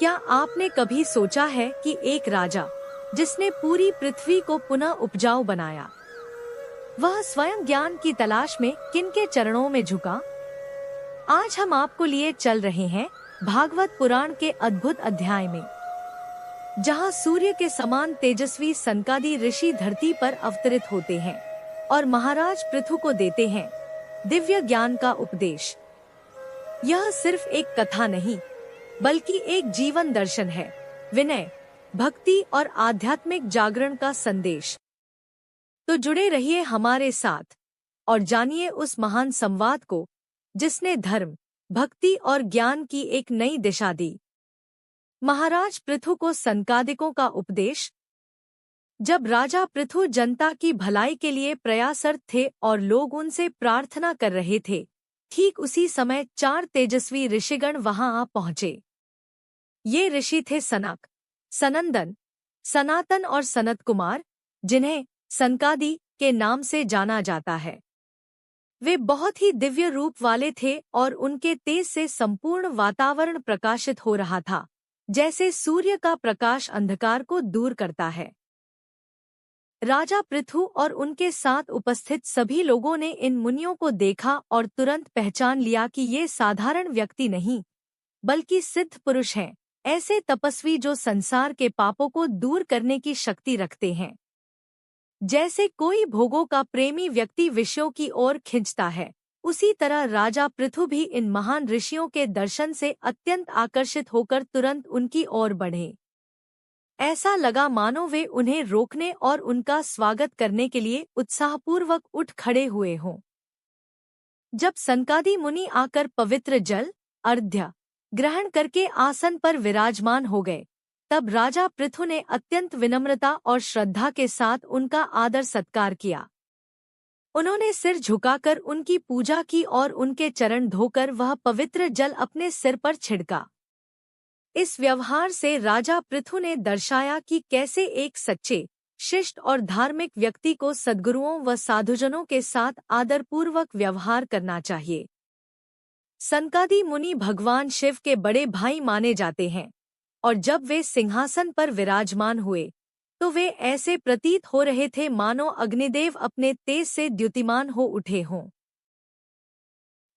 क्या आपने कभी सोचा है कि एक राजा जिसने पूरी पृथ्वी को पुनः उपजाऊ बनाया, वह स्वयं ज्ञान की तलाश में किनके चरणों में झुका? आज हम आपको लिए चल रहे हैं भागवत पुराण के अद्भुत अध्याय में, जहां सूर्य के समान तेजस्वी सनकादि ऋषि धरती पर अवतरित होते हैं और महाराज पृथु को देते हैं दिव्य ज्ञान का उपदेश। यह सिर्फ एक कथा नहीं, बल्कि एक जीवन दर्शन है, विनय, भक्ति और आध्यात्मिक जागरण का संदेश। तो जुड़े रहिए हमारे साथ और जानिए उस महान संवाद को जिसने धर्म, भक्ति और ज्ञान की एक नई दिशा दी। महाराज पृथु को सनकादिकों का उपदेश। जब राजा पृथु जनता की भलाई के लिए प्रयासरत थे और लोग उनसे प्रार्थना कर रहे थे, ठीक उसी समय 4 तेजस्वी ऋषिगण वहां आ पहुंचे। ये ऋषि थे सनक, सनंदन, सनातन और सनत कुमार, जिन्हें सनकादि के नाम से जाना जाता है। वे बहुत ही दिव्य रूप वाले थे और उनके तेज से संपूर्ण वातावरण प्रकाशित हो रहा था, जैसे सूर्य का प्रकाश अंधकार को दूर करता है। राजा पृथु और उनके साथ उपस्थित सभी लोगों ने इन मुनियों को देखा और तुरंत पहचान लिया कि ये साधारण व्यक्ति नहीं, बल्कि सिद्ध पुरुष हैं, ऐसे तपस्वी जो संसार के पापों को दूर करने की शक्ति रखते हैं। जैसे कोई भोगों का प्रेमी व्यक्ति विषयों की ओर खिंचता है, उसी तरह राजा पृथु भी इन महान ऋषियों के दर्शन से अत्यंत आकर्षित होकर तुरंत उनकी ओर बढ़े। ऐसा लगा मानो वे उन्हें रोकने और उनका स्वागत करने के लिए उत्साहपूर्वक उठ खड़े हुए हों। जब सनकादि मुनि आकर पवित्र जल, अर्घ्य ग्रहण करके आसन पर विराजमान हो गए, तब राजा पृथु ने अत्यंत विनम्रता और श्रद्धा के साथ उनका आदर सत्कार किया। उन्होंने सिर झुकाकर उनकी पूजा की और उनके चरण धोकर वह पवित्र जल अपने सिर पर छिड़का। इस व्यवहार से राजा पृथु ने दर्शाया कि कैसे एक सच्चे, शिष्ट और धार्मिक व्यक्ति को सद्गुरुओं व साधुजनों के साथ आदरपूर्वक व्यवहार करना चाहिए। सनकादि मुनि भगवान शिव के बड़े भाई माने जाते हैं, और जब वे सिंहासन पर विराजमान हुए तो वे ऐसे प्रतीत हो रहे थे मानो अग्निदेव अपने तेज से द्युतिमान हो उठे हों।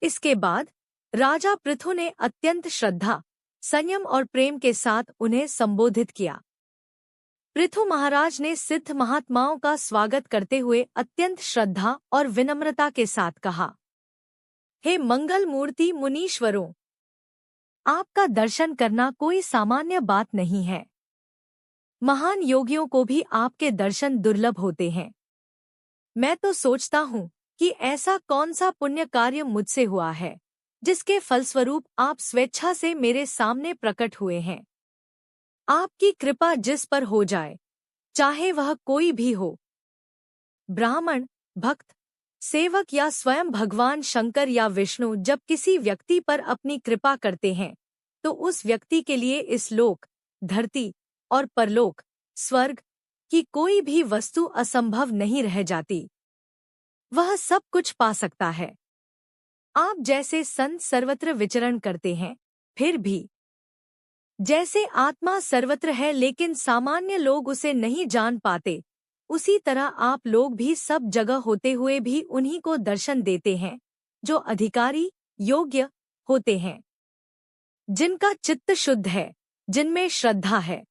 इसके बाद राजा पृथु ने अत्यंत श्रद्धा, संयम और प्रेम के साथ उन्हें संबोधित किया। पृथु महाराज ने सिद्ध महात्माओं का स्वागत करते हुए अत्यंत श्रद्धा और विनम्रता के साथ कहा, हे मंगल मूर्ति मुनीश्वरों, आपका दर्शन करना कोई सामान्य बात नहीं है। महान योगियों को भी आपके दर्शन दुर्लभ होते हैं। मैं तो सोचता हूँ कि ऐसा कौन सा पुण्य कार्य मुझसे हुआ है जिसके फलस्वरूप आप स्वेच्छा से मेरे सामने प्रकट हुए हैं। आपकी कृपा जिस पर हो जाए, चाहे वह कोई भी हो, ब्राह्मण, भक्त, सेवक या स्वयं भगवान शंकर या विष्णु, जब किसी व्यक्ति पर अपनी कृपा करते हैं तो उस व्यक्ति के लिए इस लोक, धरती और परलोक, स्वर्ग की कोई भी वस्तु असंभव नहीं रह जाती। वह सब कुछ पा सकता है। आप जैसे संत सर्वत्र विचरण करते हैं, फिर भी जैसे आत्मा सर्वत्र है लेकिन सामान्य लोग उसे नहीं जान पाते, उसी तरह आप लोग भी सब जगह होते हुए भी उन्हीं को दर्शन देते हैं जो अधिकारी, योग्य होते हैं, जिनका चित्त शुद्ध है, जिनमें श्रद्धा है।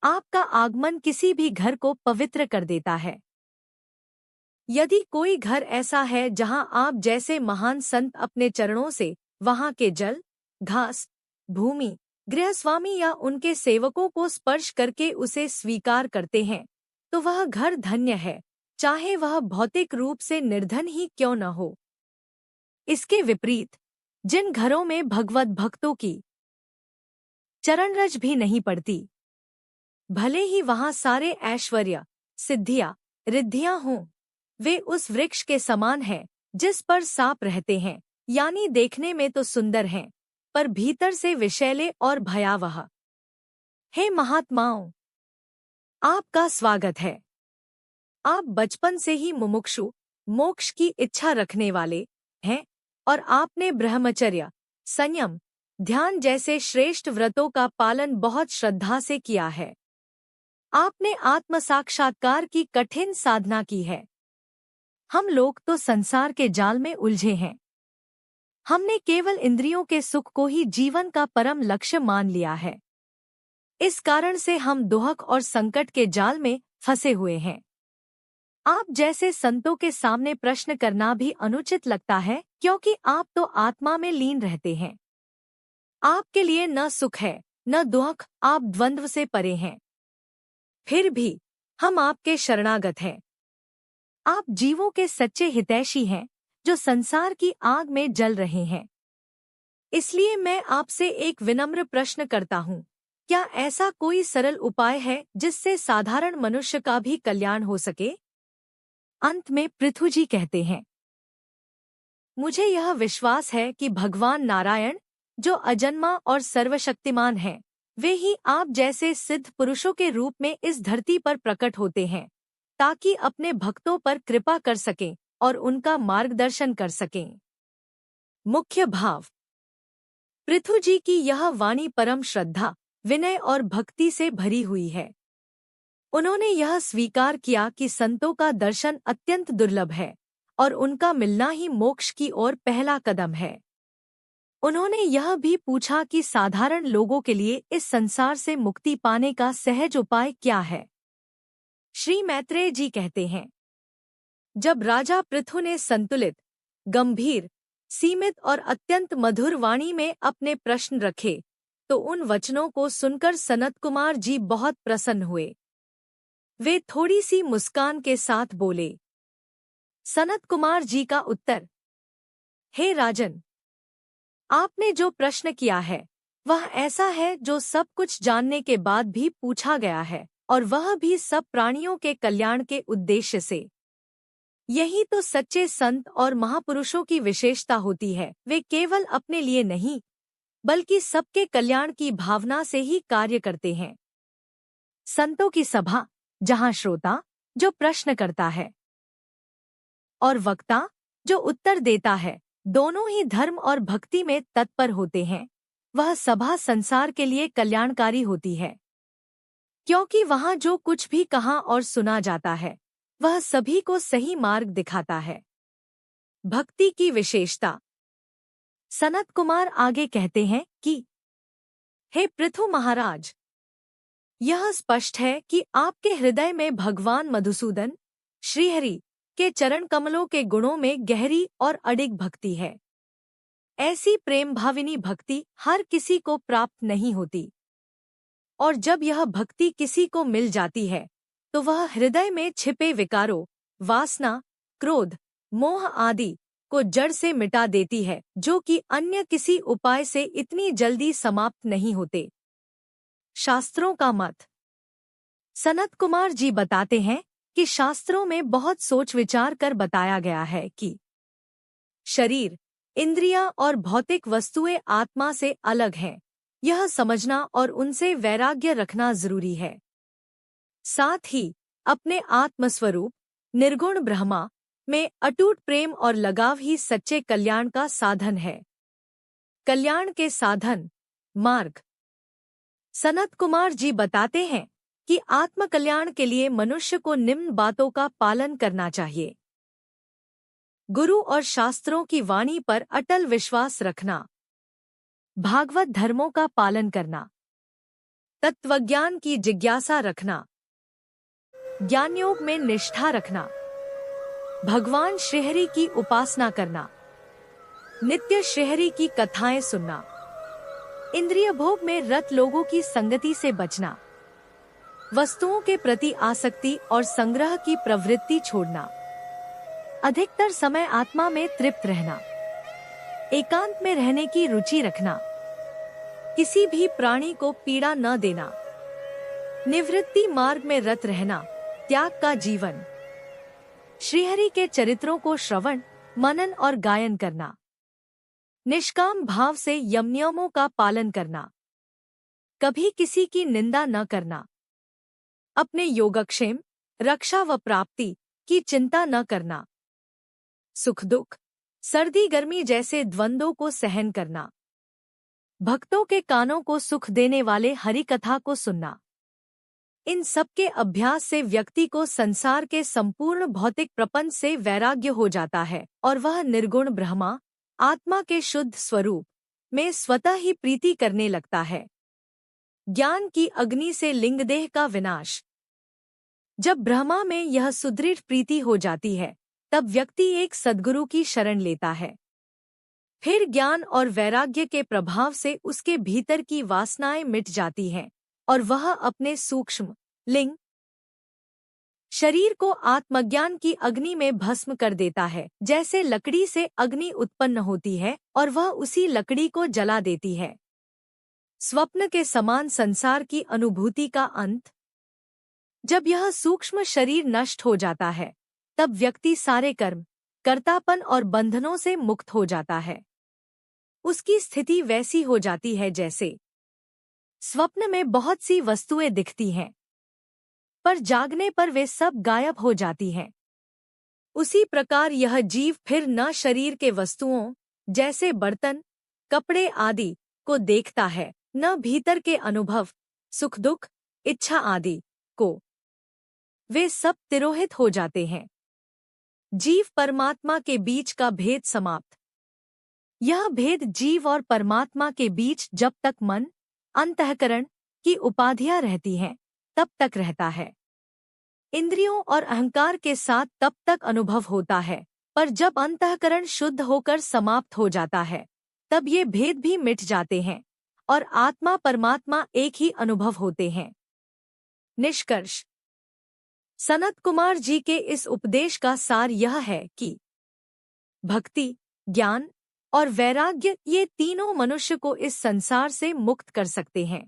आपका आगमन किसी भी घर को पवित्र कर देता है। यदि कोई घर ऐसा है जहां आप जैसे महान संत अपने चरणों से वहां के जल, घास, भूमि, गृहस्वामी या उनके सेवकों को स्पर्श करके उसे स्वीकार करते हैं, तो वह घर धन्य है, चाहे वह भौतिक रूप से निर्धन ही क्यों न हो। इसके विपरीत जिन घरों में भगवत भक्तों की चरणरज भी नहीं पड़ती, भले ही वहां सारे ऐश्वर्य, सिद्धियां, रिद्धियां हों, वे उस वृक्ष के समान हैं जिस पर सांप रहते हैं, यानी देखने में तो सुंदर हैं, पर भीतर से विषैले और भयावह। हे महात्माओं, आपका स्वागत है। आप बचपन से ही मुमुक्षु, मोक्ष की इच्छा रखने वाले हैं और आपने ब्रह्मचर्य, संयम, ध्यान जैसे श्रेष्ठ व्रतों का पालन बहुत श्रद्धा से किया है। आपने आत्म साक्षात्कार की कठिन साधना की है। हम लोग तो संसार के जाल में उलझे हैं। हमने केवल इंद्रियों के सुख को ही जीवन का परम लक्ष्य मान लिया है। इस कारण से हम दुहक और संकट के जाल में फंसे हुए हैं। आप जैसे संतों के सामने प्रश्न करना भी अनुचित लगता है, क्योंकि आप तो आत्मा में लीन रहते हैं। आपके लिए न सुख है न दुख, आप द्वंद्व से परे हैं। फिर भी हम आपके शरणागत हैं। आप जीवों के सच्चे हितैषी हैं, जो संसार की आग में जल रहे हैं। इसलिए मैं आपसे एक विनम्र प्रश्न करता हूँ, क्या ऐसा कोई सरल उपाय है जिससे साधारण मनुष्य का भी कल्याण हो सके? अंत में पृथु जी कहते हैं, मुझे यह विश्वास है कि भगवान नारायण, जो अजन्मा और सर्वशक्तिमान हैं, वे ही आप जैसे सिद्ध पुरुषों के रूप में इस धरती पर प्रकट होते हैं, ताकि अपने भक्तों पर कृपा कर सकें और उनका मार्गदर्शन कर सकें। मुख्य भाव। पृथु जी की यह वाणी परम श्रद्धा, विनय और भक्ति से भरी हुई है। उन्होंने यह स्वीकार किया कि संतों का दर्शन अत्यंत दुर्लभ है और उनका मिलना ही मोक्ष की ओर पहला कदम है। उन्होंने यह भी पूछा कि साधारण लोगों के लिए इस संसार से मुक्ति पाने का सहज उपाय क्या है। श्री मैत्रेय जी कहते हैं, जब राजा पृथु ने संतुलित, गंभीर, सीमित और अत्यंत मधुर वाणी में अपने प्रश्न रखे, तो उन वचनों को सुनकर सनत कुमार जी बहुत प्रसन्न हुए। वे थोड़ी सी मुस्कान के साथ बोले। सनत कुमार जी का उत्तर, हे राजन, आपने जो प्रश्न किया है वह ऐसा है जो सब कुछ जानने के बाद भी पूछा गया है, और वह भी सब प्राणियों के कल्याण के उद्देश्य से। यही तो सच्चे संत और महापुरुषों की विशेषता होती है। वे केवल अपने लिए नहीं, बल्कि सबके कल्याण की भावना से ही कार्य करते हैं। संतों की सभा, जहाँ श्रोता, जो प्रश्न करता है, और वक्ता, जो उत्तर देता है, दोनों ही धर्म और भक्ति में तत्पर होते हैं, वह सभा संसार के लिए कल्याणकारी होती है। क्योंकि वहाँ जो कुछ भी कहा और सुना जाता है, वह सभी को सही मार्ग दिखाता है। भक्ति की विशेषता। सनत कुमार आगे कहते हैं कि हे पृथु महाराज, यह स्पष्ट है कि आपके हृदय में भगवान मधुसूदन, श्रीहरि के चरण कमलों के गुणों में गहरी और अडिग भक्ति है। ऐसी प्रेम भाविनी भक्ति हर किसी को प्राप्त नहीं होती, और जब यह भक्ति किसी को मिल जाती है, तो वह हृदय में छिपे विकारों, वासना, क्रोध, मोह आदि को जड़ से मिटा देती है, जो कि अन्य किसी उपाय से इतनी जल्दी समाप्त नहीं होते। शास्त्रों का मत। सनत कुमार जी बताते हैं कि शास्त्रों में बहुत सोच विचार कर बताया गया है कि शरीर, इंद्रियां और भौतिक वस्तुएं आत्मा से अलग हैं। यह समझना और उनसे वैराग्य रखना जरूरी है। साथ ही अपने आत्मस्वरूप, निर्गुण ब्रह्मा में अटूट प्रेम और लगाव ही सच्चे कल्याण का साधन है। कल्याण के साधन, मार्ग। सनत कुमार जी बताते हैं कि आत्मकल्याण के लिए मनुष्य को निम्न बातों का पालन करना चाहिए। गुरु और शास्त्रों की वाणी पर अटल विश्वास रखना, भागवत धर्मों का पालन करना, तत्वज्ञान की जिज्ञासा रखना, ज्ञानयोग में निष्ठा रखना, भगवान श्रीहरि की उपासना करना, नित्य श्रीहरि की कथाएं सुनना, इंद्रिय भोग में रत लोगों की संगति से बचना, वस्तुओं के प्रति आसक्ति और संग्रह की प्रवृत्ति छोड़ना, अधिकतर समय आत्मा में तृप्त रहना, एकांत में रहने की रुचि रखना, किसी भी प्राणी को पीड़ा न देना, निवृत्ति मार्ग में रत रहना, त्याग का जीवन, श्रीहरि के चरित्रों को श्रवण, मनन और गायन करना, निष्काम भाव से यम नियमों का पालन करना, कभी किसी की निंदा न करना, अपने योगक्षेम, रक्षा व प्राप्ति की चिंता न करना, सुख दुख, सर्दी गर्मी जैसे द्वंद्वों को सहन करना, भक्तों के कानों को सुख देने वाले हरि कथा को सुनना। इन सब के अभ्यास से व्यक्ति को संसार के संपूर्ण भौतिक प्रपंच से वैराग्य हो जाता है और वह निर्गुण ब्रह्मा आत्मा के शुद्ध स्वरूप में स्वतः ही प्रीति करने लगता है। ज्ञान की अग्नि से लिंगदेह का विनाश। जब ब्रह्मा में यह सुदृढ़ प्रीति हो जाती है तब व्यक्ति एक सद्गुरु की शरण लेता है। फिर ज्ञान और वैराग्य के प्रभाव से उसके भीतर की वासनाएं मिट जाती हैं और वह अपने सूक्ष्म लिंग शरीर को आत्मज्ञान की अग्नि में भस्म कर देता है। जैसे लकड़ी से अग्नि उत्पन्न होती है और वह उसी लकड़ी को जला देती है। स्वप्न के समान संसार की अनुभूति का अंत। जब यह सूक्ष्म शरीर नष्ट हो जाता है तब व्यक्ति सारे कर्म कर्तापन और बंधनों से मुक्त हो जाता है। उसकी स्थिति वैसी हो जाती है जैसे स्वप्न में बहुत सी वस्तुएं दिखती हैं, पर जागने पर वे सब गायब हो जाती हैं। उसी प्रकार यह जीव फिर न शरीर के वस्तुओं जैसे बर्तन, कपड़े आदि को देखता है, न भीतर के अनुभव, सुख दुख, इच्छा आदि को। वे सब तिरोहित हो जाते हैं। जीव परमात्मा के बीच का भेद समाप्त। यह भेद जीव और परमात्मा के बीच जब तक मन, अंतःकरण की उपाधियां रहती हैं, तब तक रहता है। इंद्रियों और अहंकार के साथ तब तक अनुभव होता है, पर जब अंतःकरण शुद्ध होकर समाप्त हो जाता है, तब ये भेद भी मिट जाते हैं और आत्मा परमात्मा एक ही अनुभव होते हैं। निष्कर्ष। सनत कुमार जी के इस उपदेश का सार यह है कि भक्ति, ज्ञान और वैराग्य ये तीनों मनुष्य को इस संसार से मुक्त कर सकते हैं।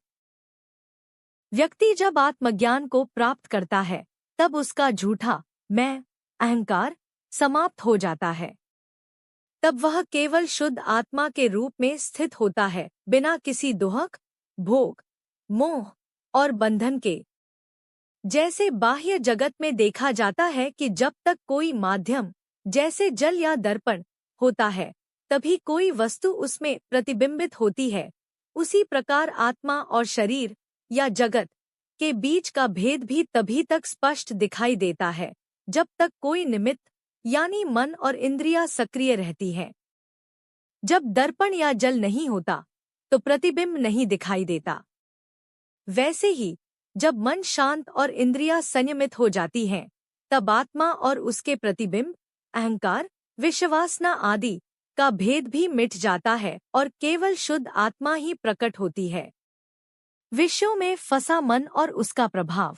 व्यक्ति जब आत्मज्ञान को प्राप्त करता है तब उसका झूठा मैं, अहंकार समाप्त हो जाता है। तब वह केवल शुद्ध आत्मा के रूप में स्थित होता है, बिना किसी दुहक, भोग, मोह और बंधन के। जैसे बाह्य जगत में देखा जाता है कि जब तक कोई माध्यम जैसे जल या दर्पण होता है तभी कोई वस्तु उसमें प्रतिबिंबित होती है, उसी प्रकार आत्मा और शरीर या जगत के बीच का भेद भी तभी तक स्पष्ट दिखाई देता है जब तक कोई निमित्त यानी मन और इंद्रियां सक्रिय रहती हैं। जब दर्पण या जल नहीं होता तो प्रतिबिंब नहीं दिखाई देता। वैसे ही जब मन शांत और इंद्रियां संयमित हो जाती हैं तब आत्मा और उसके प्रतिबिंब, अहंकार, विषवासना आदि का भेद भी मिट जाता है और केवल शुद्ध आत्मा ही प्रकट होती है। विषयों में फंसा मन और उसका प्रभाव।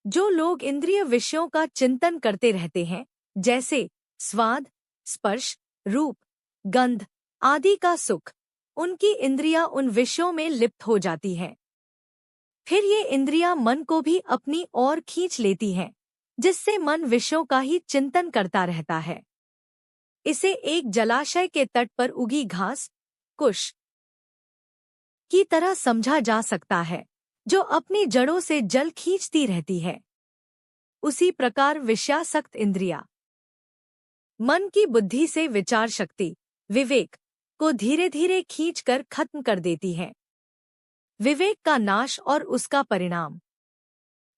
जो लोग इंद्रिय विषयों का चिंतन करते रहते हैं, जैसे स्वाद, स्पर्श, रूप, गंध आदि का सुख, उनकी इंद्रियां उन विषयों में लिप्त हो जाती हैं। फिर ये इंद्रियां मन को भी अपनी ओर खींच लेती हैं, जिससे मन विषयों का ही चिंतन करता रहता है। इसे एक जलाशय के तट पर उगी घास, कुश की तरह समझा जा सकता है, जो अपनी जड़ों से जल खींचती रहती है। उसी प्रकार विषयासक्त इंद्रियां मन की बुद्धि से विचार शक्ति, विवेक को धीरे धीरे खींचकर खत्म कर देती हैं। विवेक का नाश और उसका परिणाम।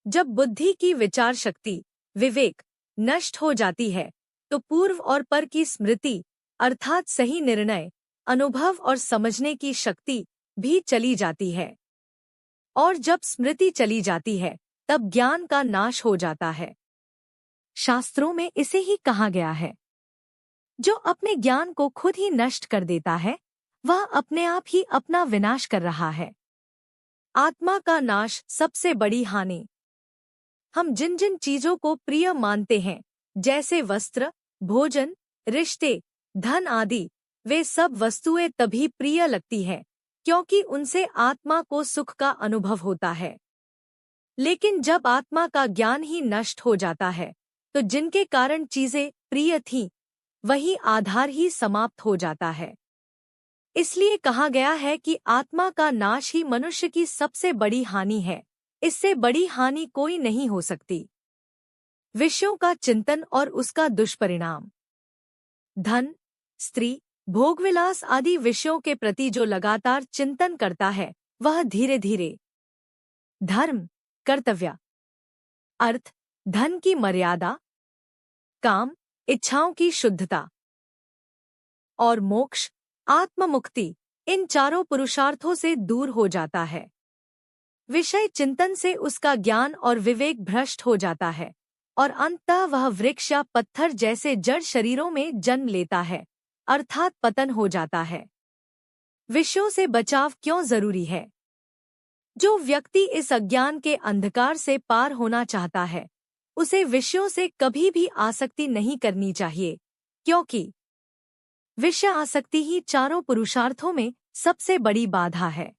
जब बुद्धि की विचार शक्ति, विवेक नष्ट हो जाती है तो पूर्व और पर की स्मृति अर्थात सही निर्णय, अनुभव और समझने की शक्ति भी चली जाती है। और जब स्मृति चली जाती है तब ज्ञान का नाश हो जाता है। शास्त्रों में इसे ही कहा गया है, जो अपने ज्ञान को खुद ही नष्ट कर देता है वह अपने आप ही अपना विनाश कर रहा है। आत्मा का नाश सबसे बड़ी हानि। हम जिन जिन चीजों को प्रिय मानते हैं, जैसे वस्त्र, भोजन, रिश्ते, धन आदि, वे सब वस्तुएं तभी प्रिय लगती हैं क्योंकि उनसे आत्मा को सुख का अनुभव होता है। लेकिन जब आत्मा का ज्ञान ही नष्ट हो जाता है तो जिनके कारण चीजें प्रिय थीं, वही आधार ही समाप्त हो जाता है। इसलिए कहा गया है कि आत्मा का नाश ही मनुष्य की सबसे बड़ी हानि है। इससे बड़ी हानि कोई नहीं हो सकती। विषयों का चिंतन और उसका दुष्परिणाम। धन, स्त्री, भोगविलास आदि विषयों के प्रति जो लगातार चिंतन करता है वह धीरे धीरे धर्म, कर्तव्य, अर्थ, धन की मर्यादा, काम, इच्छाओं की शुद्धता और मोक्ष, आत्ममुक्ति, इन चारों पुरुषार्थों से दूर हो जाता है। विषय चिंतन से उसका ज्ञान और विवेक भ्रष्ट हो जाता है और अंततः वह वृक्ष या पत्थर जैसे जड़ शरीरों में जन्म लेता है, अर्थात पतन हो जाता है। विषयों से बचाव क्यों जरूरी है? जो व्यक्ति इस अज्ञान के अंधकार से पार होना चाहता है, उसे विषयों से कभी भी आसक्ति नहीं करनी चाहिए, क्योंकि विषय आसक्ति ही चारों पुरुषार्थों में सबसे बड़ी बाधा है।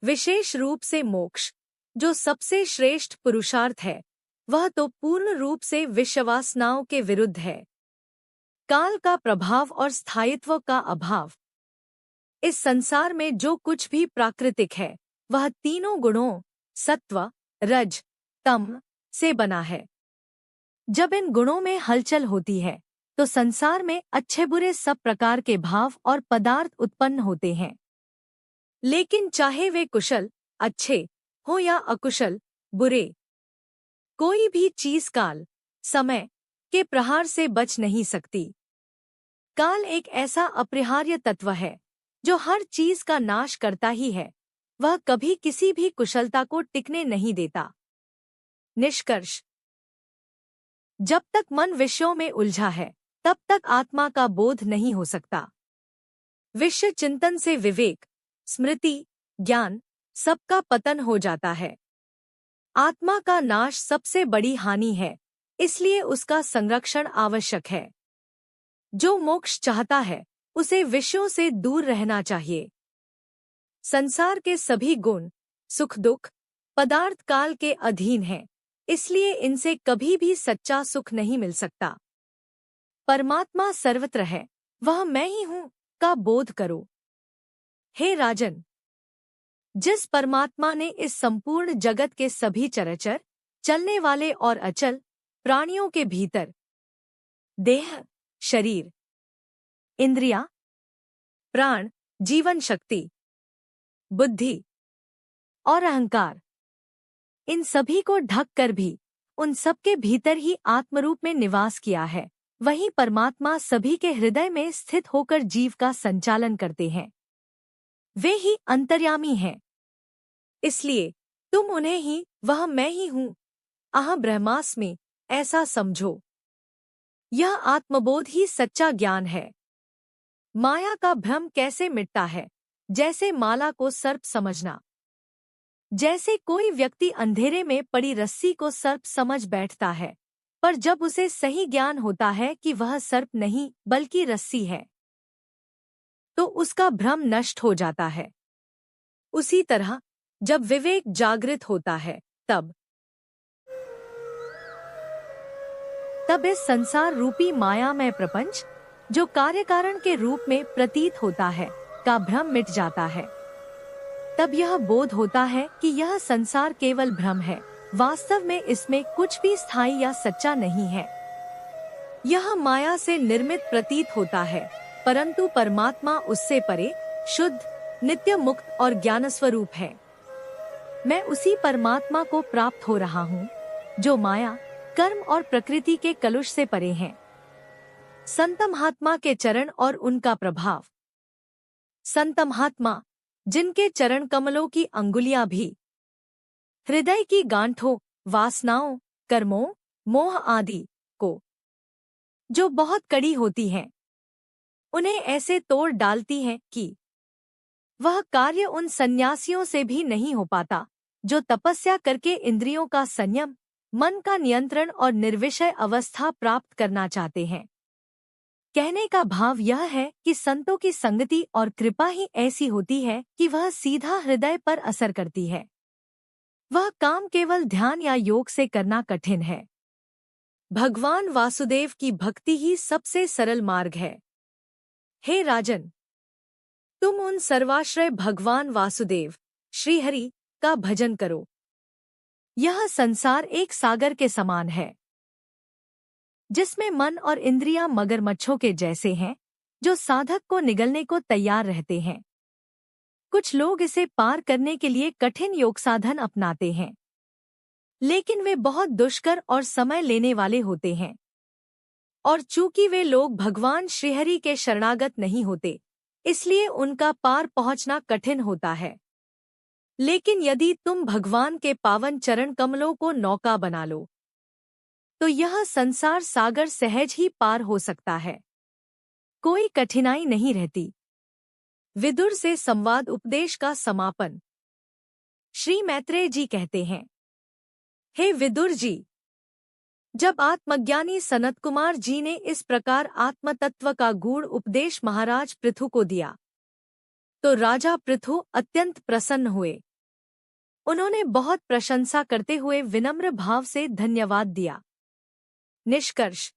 विशेष रूप से मोक्ष, जो सबसे श्रेष्ठ पुरुषार्थ है, वह तो पूर्ण रूप से विषयवासनाओं के विरुद्ध है। काल का प्रभाव और स्थायित्व का अभाव। इस संसार में जो कुछ भी प्राकृतिक है वह तीनों गुणों सत्व, रज, तम से बना है। जब इन गुणों में हलचल होती है तो संसार में अच्छे बुरे सब प्रकार के भाव और पदार्थ उत्पन्न होते हैं। लेकिन चाहे वे कुशल अच्छे हो या अकुशल बुरे, कोई भी चीज काल, समय के प्रहार से बच नहीं सकती। काल एक ऐसा अपरिहार्य तत्व है जो हर चीज का नाश करता ही है। वह कभी किसी भी कुशलता को टिकने नहीं देता। निष्कर्ष, जब तक मन विषयों में उलझा है तब तक आत्मा का बोध नहीं हो सकता। विषय चिंतन से विवेक, स्मृति, ज्ञान सबका पतन हो जाता है। आत्मा का नाश सबसे बड़ी हानि है, इसलिए उसका संरक्षण आवश्यक है। जो मोक्ष चाहता है उसे विषयों से दूर रहना चाहिए। संसार के सभी गुण, सुख दुख, पदार्थ काल के अधीन हैं, इसलिए इनसे कभी भी सच्चा सुख नहीं मिल सकता। परमात्मा सर्वत्र है, वह मैं ही हूँ का बोध करो। हे राजन, जिस परमात्मा ने इस संपूर्ण जगत के सभी चराचर, चलने वाले और अचल प्राणियों के भीतर देह, शरीर, इंद्रियां, प्राण, जीवन शक्ति, बुद्धि और अहंकार, इन सभी को ढक कर भी उन सबके भीतर ही आत्मरूप में निवास किया है, वही परमात्मा सभी के हृदय में स्थित होकर जीव का संचालन करते हैं। वे ही अंतर्यामी हैं। इसलिए तुम उन्हें ही वह मैं ही हूँ अहं ब्रह्मास्मि ऐसा समझो। यह आत्मबोध ही सच्चा ज्ञान है। माया का भ्रम कैसे मिटता है? जैसे माला को सर्प समझना। जैसे कोई व्यक्ति अंधेरे में पड़ी रस्सी को सर्प समझ बैठता है, पर जब उसे सही ज्ञान होता है कि वह सर्प नहीं बल्कि रस्सी है, तो उसका भ्रम नष्ट हो जाता है। उसी तरह जब विवेक जागृत होता है तब इस संसार रूपी माया में प्रपंच, जो कार्यकारण के रूप में प्रतीत होता है, का भ्रम मिट जाता है। तब यह बोध होता है कि यह संसार केवल भ्रम है, वास्तव में इसमें कुछ भी स्थायी या सच्चा नहीं है। यह माया से निर्मित प्रतीत होता है, परंतु परमात्मा उससे परे, शुद्ध, नित्य मुक्त और ज्ञान स्वरूप है। मैं उसी परमात्मा को प्राप्त हो रहा हूँ जो माया, कर्म और प्रकृति के कलुष से परे हैं। संत महात्मा के चरण और उनका प्रभाव। संत महात्मा, जिनके चरण कमलों की अंगुलियां भी हृदय की गांठों, वासनाओं, कर्मों, मोह आदि को, जो बहुत कड़ी होती हैं, उन्हें ऐसे तोड़ डालती हैं कि वह कार्य उन सन्यासियों से भी नहीं हो पाता जो तपस्या करके इंद्रियों का संयम, मन का नियंत्रण और निर्विषय अवस्था प्राप्त करना चाहते हैं। कहने का भाव यह है कि संतों की संगति और कृपा ही ऐसी होती है कि वह सीधा हृदय पर असर करती है। वह काम केवल ध्यान या योग से करना कठिन है। भगवान वासुदेव की भक्ति ही सबसे सरल मार्ग है। हे राजन, तुम उन सर्वाश्रय भगवान वासुदेव, श्रीहरि का भजन करो। यह संसार एक सागर के समान है, जिसमें मन और इंद्रियां मगरमच्छों के जैसे हैं, जो साधक को निगलने को तैयार रहते हैं। कुछ लोग इसे पार करने के लिए कठिन योग साधन अपनाते हैं, लेकिन वे बहुत दुष्कर और समय लेने वाले होते हैं। और चूंकि वे लोग भगवान श्रीहरि के शरणागत नहीं होते, इसलिए उनका पार पहुंचना कठिन होता है। लेकिन यदि तुम भगवान के पावन चरण कमलों को नौका बना लो, तो यह संसार सागर सहज ही पार हो सकता है। कोई कठिनाई नहीं रहती। विदुर से संवाद उपदेश का समापन। श्री मैत्रेय जी कहते हैं, हे विदुर जी, जब आत्मज्ञानी सनत कुमार जी ने इस प्रकार आत्मतत्व का गूढ़ उपदेश महाराज पृथु को दिया, तो राजा पृथु अत्यंत प्रसन्न हुए। उन्होंने बहुत प्रशंसा करते हुए विनम्र भाव से धन्यवाद दिया। निष्कर्ष: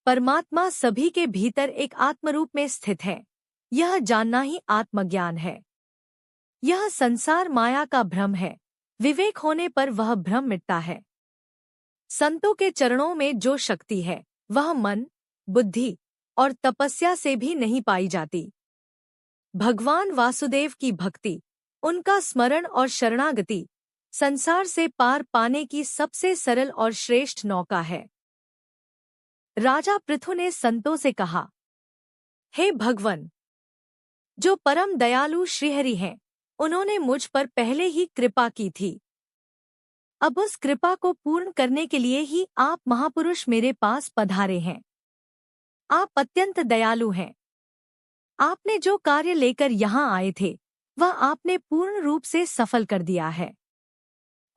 परमात्मा सभी के भीतर एक आत्मरूप में स्थित है। यह जानना ही आत्मज्ञान है। यह संसार माया का भ्रम है। विवेक होने पर वह भ्रम मिटता है। संतों के चरणों में जो शक्ति है, वह मन, बुद्धि और तपस्या से भी नहीं पाई जाती। भगवान वासुदेव की भक्ति, उनका स्मरण और शरणागति संसार से पार पाने की सबसे सरल और श्रेष्ठ नौका है। राजा पृथु ने संतों से कहा, हे भगवन, जो परम दयालु श्रीहरि हैं, उन्होंने मुझ पर पहले ही कृपा की थी। अब उस कृपा को पूर्ण करने के लिए ही आप महापुरुष मेरे पास पधारे हैं। आप अत्यंत दयालु हैं। आपने जो कार्य लेकर यहाँ आए थे, वह आपने पूर्ण रूप से सफल कर दिया है।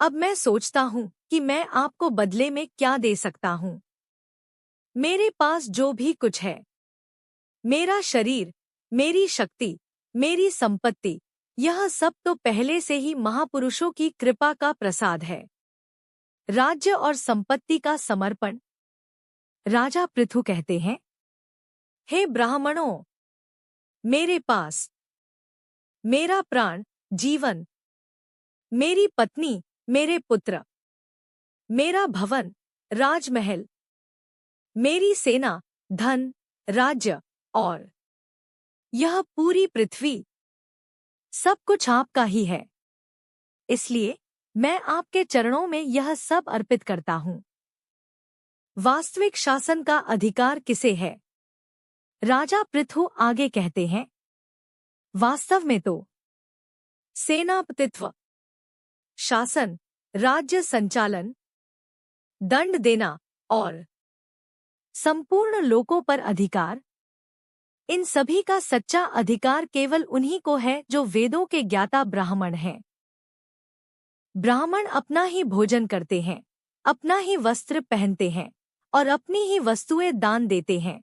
अब मैं सोचता हूँ कि मैं आपको बदले में क्या दे सकता हूँ। मेरे पास जो भी कुछ है, मेरा शरीर, मेरी शक्ति, मेरी संपत्ति, यह सब तो पहले से ही महापुरुषों की कृपा का प्रसाद है। राज्य और संपत्ति का समर्पण। राजा पृथु कहते हैं, हे ब्राह्मणों, मेरे पास मेरा प्राण, जीवन, मेरी पत्नी, मेरे पुत्र, मेरा भवन, राजमहल, मेरी सेना, धन, राज्य और यह पूरी पृथ्वी, सब कुछ आपका ही है। इसलिए मैं आपके चरणों में यह सब अर्पित करता हूँ। वास्तविक शासन का अधिकार किसे है? राजा पृथु आगे कहते हैं, वास्तव में तो सेनापतित्व, शासन, राज्य संचालन, दंड देना और संपूर्ण लोकों पर अधिकार, इन सभी का सच्चा अधिकार केवल उन्हीं को है जो वेदों के ज्ञाता ब्राह्मण हैं। ब्राह्मण अपना ही भोजन करते हैं, अपना ही वस्त्र पहनते हैं और अपनी ही वस्तुएं दान देते हैं।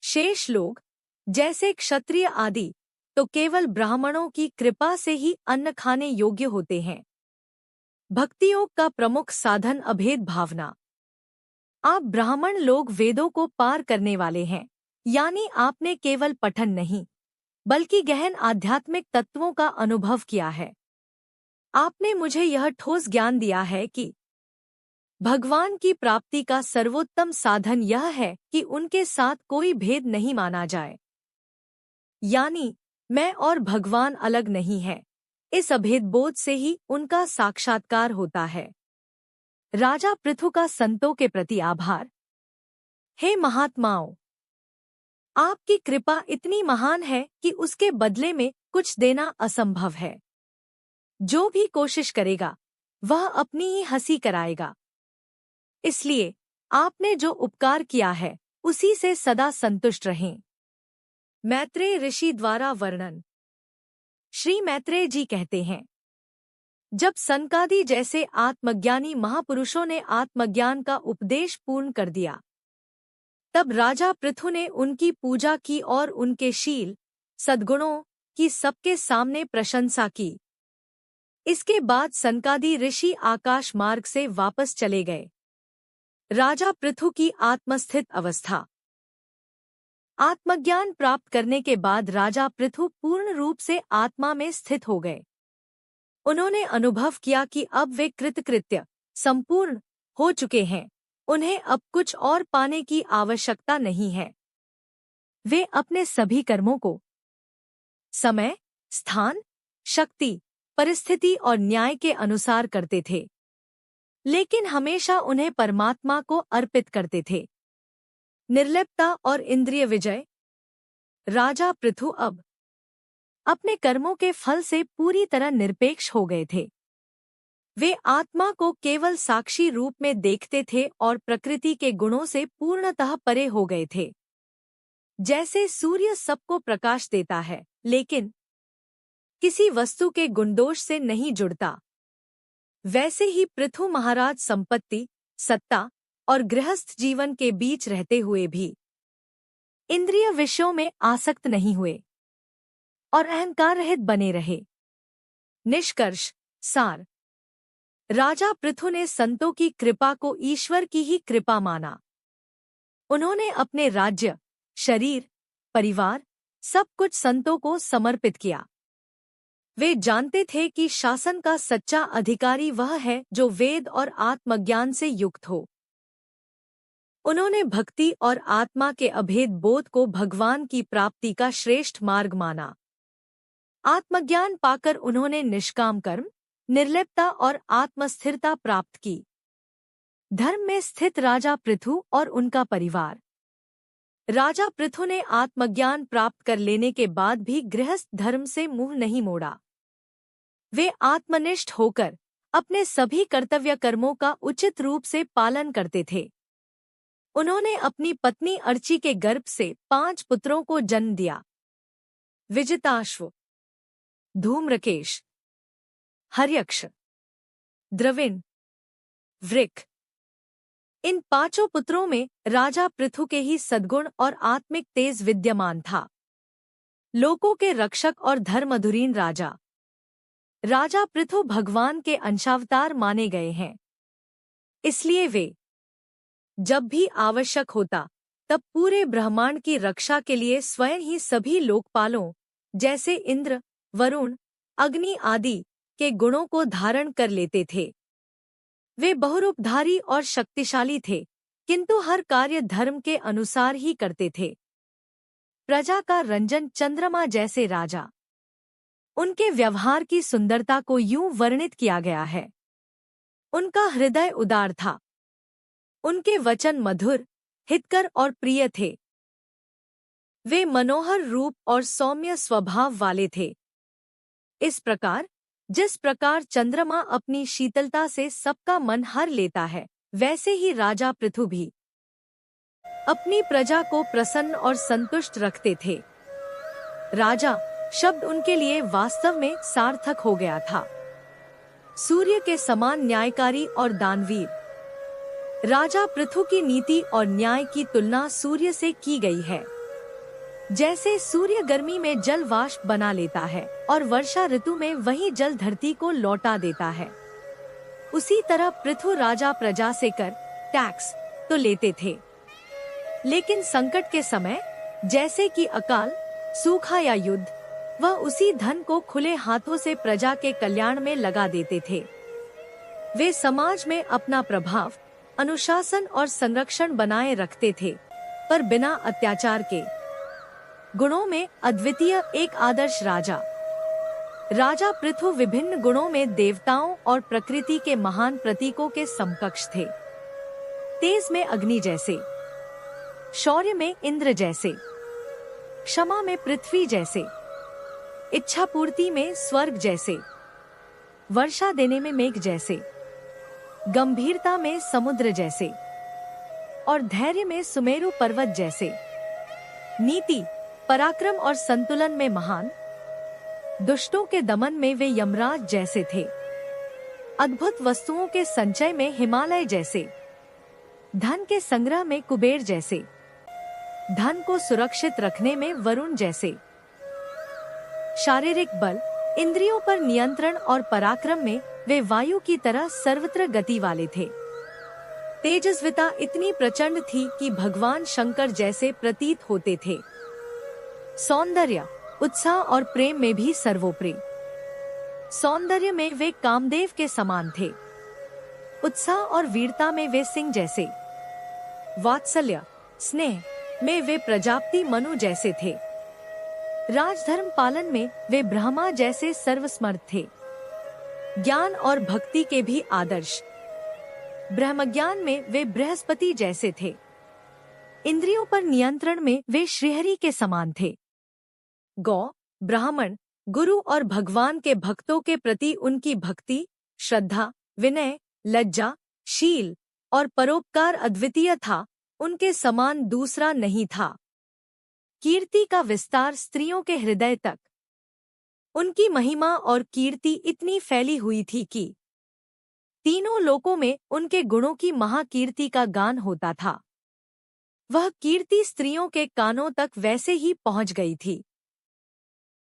शेष लोग, जैसे क्षत्रिय आदि, तो केवल ब्राह्मणों की कृपा से ही अन्न खाने योग्य होते हैं। भक्ति योग का प्रमुख साधन अभेद भावना। आप ब्राह्मण लोग वेदों को पार करने वाले हैं, यानी आपने केवल पठन नहीं, बल्कि गहन आध्यात्मिक तत्वों का अनुभव किया है। आपने मुझे यह ठोस ज्ञान दिया है कि भगवान की प्राप्ति का सर्वोत्तम साधन यह है कि उनके साथ कोई भेद नहीं माना जाए, यानी मैं और भगवान अलग नहीं है। इस अभेद बोध से ही उनका साक्षात्कार होता है। राजा पृथु का संतों के प्रति आभार। हे महात्माओं, आपकी कृपा इतनी महान है कि उसके बदले में कुछ देना असंभव है। जो भी कोशिश करेगा, वह अपनी ही हंसी कराएगा। इसलिए आपने जो उपकार किया है, उसी से सदा संतुष्ट रहें। मैत्रेय ऋषि द्वारा वर्णन। श्री मैत्रेय जी कहते हैं, जब सनकादि जैसे आत्मज्ञानी महापुरुषों ने आत्मज्ञान का उपदेश पूर्ण कर दिया, तब राजा पृथु ने उनकी पूजा की और उनके शील, सद्गुणों की सबके सामने प्रशंसा की। इसके बाद सनकादि ऋषि आकाश मार्ग से वापस चले गए। राजा पृथु की आत्मस्थित अवस्था। आत्मज्ञान प्राप्त करने के बाद राजा पृथु पूर्ण रूप से आत्मा में स्थित हो गए। उन्होंने अनुभव किया कि अब वे कृतकृत्य, संपूर्ण हो चुके हैं। उन्हें अब कुछ और पाने की आवश्यकता नहीं है। वे अपने सभी कर्मों को समय, स्थान, शक्ति, परिस्थिति और न्याय के अनुसार करते थे, लेकिन हमेशा उन्हें परमात्मा को अर्पित करते थे। निर्लिप्तता और इंद्रिय विजय। राजा पृथु अब अपने कर्मों के फल से पूरी तरह निरपेक्ष हो गए थे। वे आत्मा को केवल साक्षी रूप में देखते थे और प्रकृति के गुणों से पूर्णतः परे हो गए थे। जैसे सूर्य सबको प्रकाश देता है, लेकिन किसी वस्तु के गुणदोष से नहीं जुड़ता, वैसे ही पृथु महाराज संपत्ति, सत्ता और गृहस्थ जीवन के बीच रहते हुए भी इंद्रिय विषयों में आसक्त नहीं हुए और अहंकार रहित बने रहे। निष्कर्ष सार। राजा पृथु ने संतों की कृपा को ईश्वर की ही कृपा माना। उन्होंने अपने राज्य, शरीर, परिवार, सब कुछ संतों को समर्पित किया। वे जानते थे कि शासन का सच्चा अधिकारी वह है जो वेद और आत्मज्ञान से युक्त हो। उन्होंने भक्ति और आत्मा के अभेद बोध को भगवान की प्राप्ति का श्रेष्ठ मार्ग माना। आत्मज्ञान पाकर उन्होंने निष्काम कर्म, निर्लिप्तता और आत्मस्थिरता प्राप्त की। धर्म में स्थित राजा पृथु और उनका परिवार। राजा पृथु ने आत्मज्ञान प्राप्त कर लेने के बाद भी गृहस्थ धर्म से मुंह नहीं मोड़ा। वे आत्मनिष्ठ होकर अपने सभी कर्तव्य कर्मों का उचित रूप से पालन करते थे। उन्होंने अपनी पत्नी अर्ची के गर्भ से 5 पुत्रों को जन्म दिया। विजिताश्व, धूम्रकेश, हर्यक्ष, द्रविण, वृक। इन 5 पुत्रों में राजा पृथु के ही सद्गुण और आत्मिक तेज विद्यमान था। लोकों के रक्षक और धर्मधुरीन राजा। राजा पृथु भगवान के अंशावतार माने गए हैं। इसलिए वे जब भी आवश्यक होता तब पूरे ब्रह्मांड की रक्षा के लिए स्वयं ही सभी लोकपालों जैसे इंद्र, वरुण, अग्नि आदि के गुणों को धारण कर लेते थे। वे बहुरूपधारी और शक्तिशाली थे, किंतु हर कार्य धर्म के अनुसार ही करते थे। प्रजा का रंजन चंद्रमा जैसे राजा। उनके व्यवहार की सुंदरता को यूं वर्णित किया गया है। उनका हृदय उदार था। उनके वचन मधुर, हितकर और प्रिय थे। वे मनोहर रूप और सौम्य स्वभाव वाले थे। इस प्रकार जिस प्रकार चंद्रमा अपनी शीतलता से सबका मन हर लेता है, वैसे ही राजा पृथु भी अपनी प्रजा को प्रसन्न और संतुष्ट रखते थे। राजा शब्द उनके लिए वास्तव में सार्थक हो गया था। सूर्य के समान न्यायकारी और दानवीर। राजा पृथु की नीति और न्याय की तुलना सूर्य से की गई है। जैसे सूर्य गर्मी में जल वाष्प बना लेता है और वर्षा ऋतु में वही जल धरती को लौटा देता है, उसी तरह पृथु राजा प्रजा से कर, टैक्स तो लेते थे, लेकिन संकट के समय जैसे कि अकाल, सूखा या युद्ध, वह उसी धन को खुले हाथों से प्रजा के कल्याण में लगा देते थे। वे समाज में अपना प्रभाव, अनुशासन और संरक्षण बनाए रखते थे, पर बिना अत्याचार के। गुणों में अद्वितीय एक आदर्श राजा। राजा पृथु विभिन्न गुणों में देवताओं और प्रकृति के महान प्रतीकों के समकक्ष थे। तेज में अग्नि जैसे, शौर्य में इंद्र जैसे, क्षमा में पृथ्वी जैसे, इच्छा पूर्ति में स्वर्ग जैसे, वर्षा देने में मेघ जैसे, गंभीरता में समुद्र जैसे और धैर्य में सुमेरु पर्वत जैसे, नीति, पराक्रम और संतुलन में महान, दुष्टों के दमन में वे यमराज जैसे थे, अद्भुत वस्तुओं के संचय में हिमालय जैसे, धन के संग्रह में कुबेर जैसे, धन को सुरक्षित रखने में वरुण जैसे, शारीरिक बल, इंद्रियों पर नियंत्रण और पराक्रम में वे वायु की तरह सर्वत्र गति वाले थे। तेजस्विता इतनी प्रचंड थी कि भगवान शंकर जैसे प्रतीत होते थे। सौंदर्य, उत्साह और प्रेम में भी सर्वोपरि। सौंदर्य में वे कामदेव के समान थे। उत्साह और वीरता में वे सिंह जैसे। वात्सल्य, स्नेह, में वे प्रजापति मनु जैसे थे। राजधर्म पालन में वे ब्रह्मा जैसे सर्वसमर्थ थे। ज्ञान और भक्ति के भी आदर्श। ब्रह्मज्ञान में वे बृहस्पति जैसे थे। इंद्रियों पर नियंत्रण में वे श्रीहरि के समान थे। गौ, ब्राह्मण, गुरु और भगवान के भक्तों के प्रति उनकी भक्ति, श्रद्धा, विनय, लज्जा, शील और परोपकार अद्वितीय था, उनके समान दूसरा नहीं था। कीर्ति का विस्तार स्त्रियों के हृदय तक। उनकी महिमा और कीर्ति इतनी फैली हुई थी कि तीनों लोकों में उनके गुणों की महाकीर्ति का गान होता था। वह कीर्ति स्त्रियों के कानों तक वैसे ही पहुंच गई थी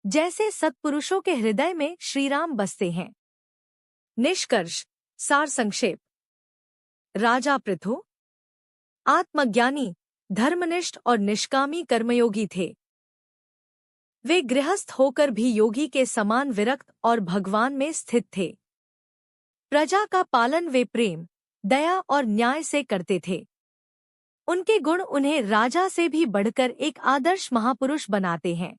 जैसे सत्पुरुषों के हृदय में श्रीराम बसते हैं। निष्कर्ष, सार संक्षेप। राजा पृथु आत्मज्ञानी, धर्मनिष्ठ और निष्कामी कर्मयोगी थे। वे गृहस्थ होकर भी योगी के समान विरक्त और भगवान में स्थित थे। प्रजा का पालन वे प्रेम, दया और न्याय से करते थे। उनके गुण उन्हें राजा से भी बढ़कर एक आदर्श महापुरुष बनाते हैं।